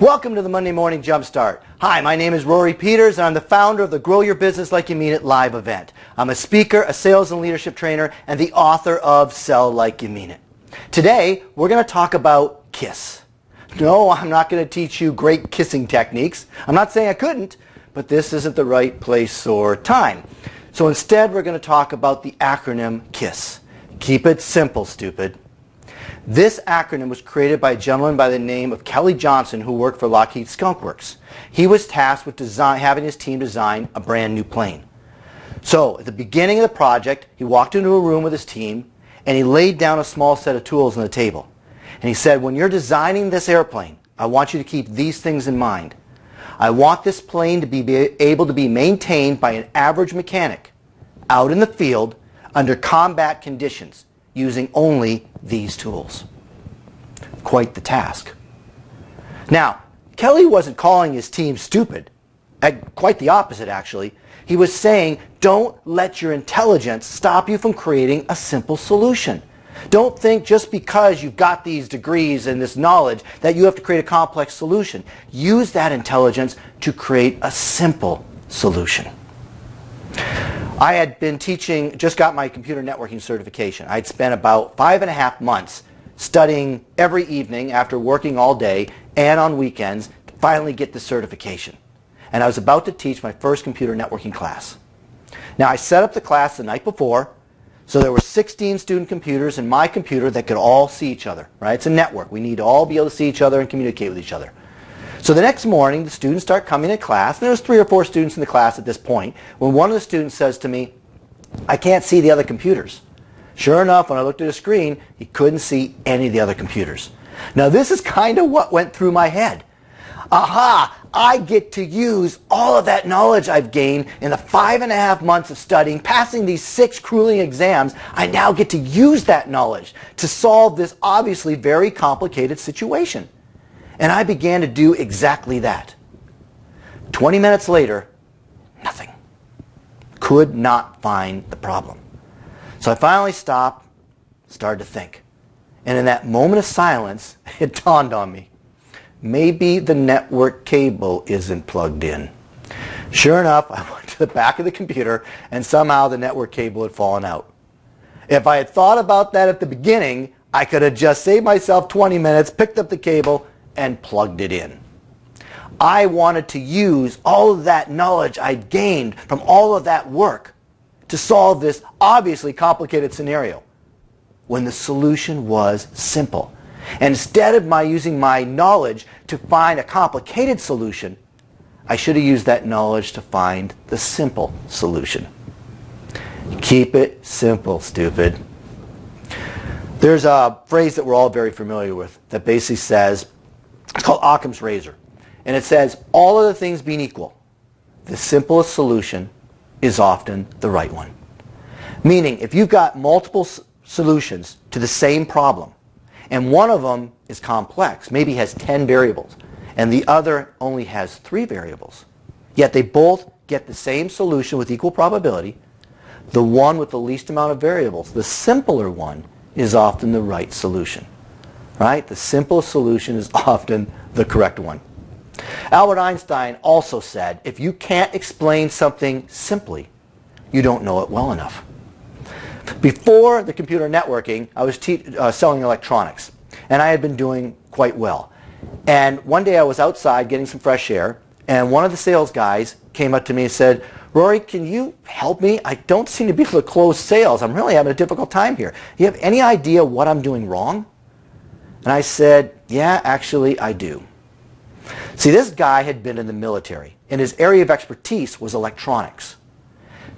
Welcome to the Monday Morning Jumpstart. Hi, my name is Rory Peters, and I'm the founder of the Grow Your Business Like You Mean It live event. I'm a speaker, a sales and leadership trainer, and the author of Sell Like You Mean It. Today, we're going to talk about KISS. No, I'm not going to teach you great kissing techniques. I'm not saying I couldn't, but this isn't the right place or time. So instead, we're going to talk about the acronym KISS. Keep it simple, stupid. This acronym was created by a gentleman by the name of Kelly Johnson, who worked for Lockheed Skunk Works. He was tasked with having his team design a brand new plane. So at the beginning of the project, he walked into a room with his team and he laid down a small set of tools on the table. And he said, when you're designing this airplane, I want you to keep these things in mind. I want this plane to be able to be maintained by an average mechanic out in the field under combat conditions, using only these tools. Quite the task. Now, Kelly wasn't calling his team stupid. Quite the opposite, actually. He was saying, don't let your intelligence stop you from creating a simple solution. Don't think just because you've got these degrees and this knowledge that you have to create a complex solution. Use that intelligence to create a simple solution. I had been teaching, just got my computer networking certification. I'd spent about 5.5 months studying every evening after working all day and on weekends to finally get the certification. And I was about to teach my first computer networking class. Now I set up the class the night before, so there were 16 student computers and my computer that could all see each other. Right? It's a network. We need to all be able to see each other and communicate with each other. So the next morning, the students start coming to class, and there's 3 or 4 students in the class at this point, when one of the students says to me, I can't see the other computers. Sure enough, when I looked at the screen, he couldn't see any of the other computers. Now this is kind of what went through my head. Aha! I get to use all of that knowledge I've gained in the 5.5 months of studying, passing these 6 grueling exams. I now get to use that knowledge to solve this obviously very complicated situation. And I began to do exactly that. 20 minutes later, nothing. Could not find the problem. So I finally stopped, started to think. And in that moment of silence, it dawned on me. Maybe the network cable isn't plugged in. Sure enough, I went to the back of the computer and somehow the network cable had fallen out. If I had thought about that at the beginning, I could have just saved myself 20 minutes, picked up the cable, and plugged it in. I wanted to use all of that knowledge I'd gained from all of that work to solve this obviously complicated scenario when the solution was simple. And instead of using my knowledge to find a complicated solution, I should have used that knowledge to find the simple solution. Keep it simple, stupid. There's a phrase that we're all very familiar with that basically says, it's called Occam's razor. And it says, all other things being equal, the simplest solution is often the right one. Meaning, if you've got multiple solutions to the same problem, and one of them is complex, maybe has 10 variables, and the other only has 3 variables, yet they both get the same solution with equal probability, the one with the least amount of variables, the simpler one, is often the right solution. Right? The simplest solution is often the correct one. Albert Einstein also said, if you can't explain something simply, you don't know it well enough. Before the computer networking, I was selling electronics, and I had been doing quite well. And one day I was outside getting some fresh air, and one of the sales guys came up to me and said, Rory, can you help me? I don't seem to be able to close sales. I'm really having a difficult time here. Do you have any idea what I'm doing wrong? And I said, yeah, actually, I do. See, this guy had been in the military, and his area of expertise was electronics.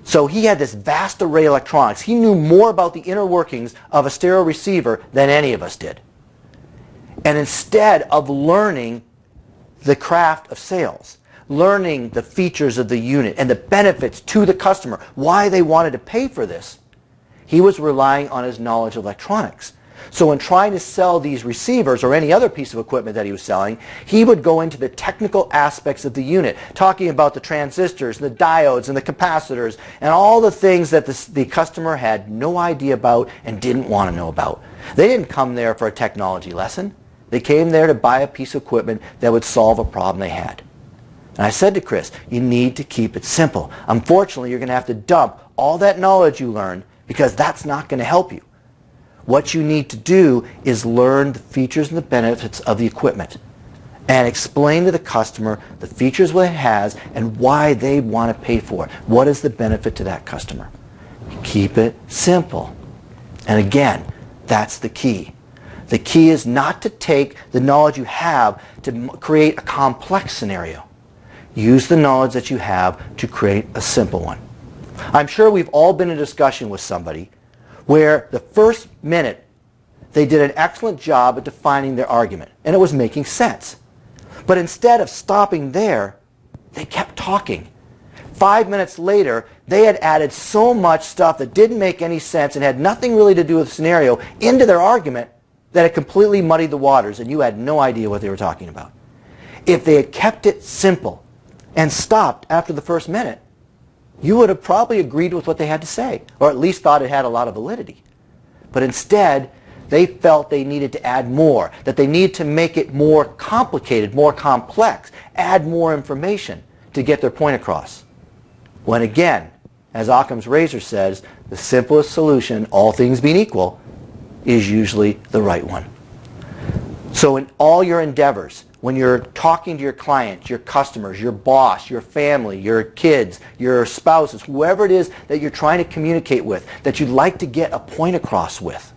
So he had this vast array of electronics. He knew more about the inner workings of a stereo receiver than any of us did. And instead of learning the craft of sales, learning the features of the unit and the benefits to the customer, why they wanted to pay for this, he was relying on his knowledge of electronics. So in trying to sell these receivers or any other piece of equipment that he was selling, he would go into the technical aspects of the unit, talking about the transistors, the diodes, and the capacitors, and all the things that the customer had no idea about and didn't want to know about. They didn't come there for a technology lesson. They came there to buy a piece of equipment that would solve a problem they had. And I said to Chris, you need to keep it simple. Unfortunately, you're going to have to dump all that knowledge you learned because that's not going to help you. What you need to do is learn the features and the benefits of the equipment and explain to the customer the features what it has and why they want to pay for it. What is the benefit to that customer? Keep it simple. And again, that's the key. The key is not to take the knowledge you have to create a complex scenario. Use the knowledge that you have to create a simple one. I'm sure we've all been in a discussion with somebody where the first minute they did an excellent job at defining their argument and it was making sense. But instead of stopping there, they kept talking. 5 minutes later, they had added so much stuff that didn't make any sense and had nothing really to do with the scenario into their argument that it completely muddied the waters and you had no idea what they were talking about. If they had kept it simple and stopped after the first minute, you would have probably agreed with what they had to say, or at least thought it had a lot of validity. But instead, they felt they needed to add more, that they need to make it more complicated, more complex, add more information to get their point across. When again, as Occam's razor says, the simplest solution, all things being equal, is usually the right one. So in all your endeavors, when you're talking to your clients, your customers, your boss, your family, your kids, your spouses, whoever it is that you're trying to communicate with, that you'd like to get a point across with,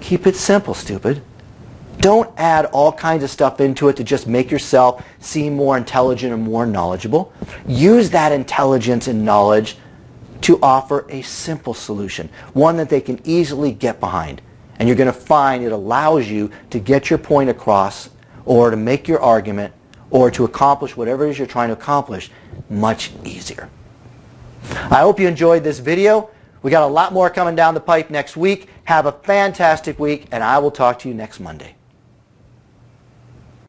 keep it simple, stupid. Don't add all kinds of stuff into it to just make yourself seem more intelligent or more knowledgeable. Use that intelligence and knowledge to offer a simple solution, one that they can easily get behind. And you're going to find it allows you to get your point across or to make your argument or to accomplish whatever it is you're trying to accomplish much easier. I hope you enjoyed this video. We got a lot more coming down the pipe next week. Have a fantastic week, and I will talk to you next Monday.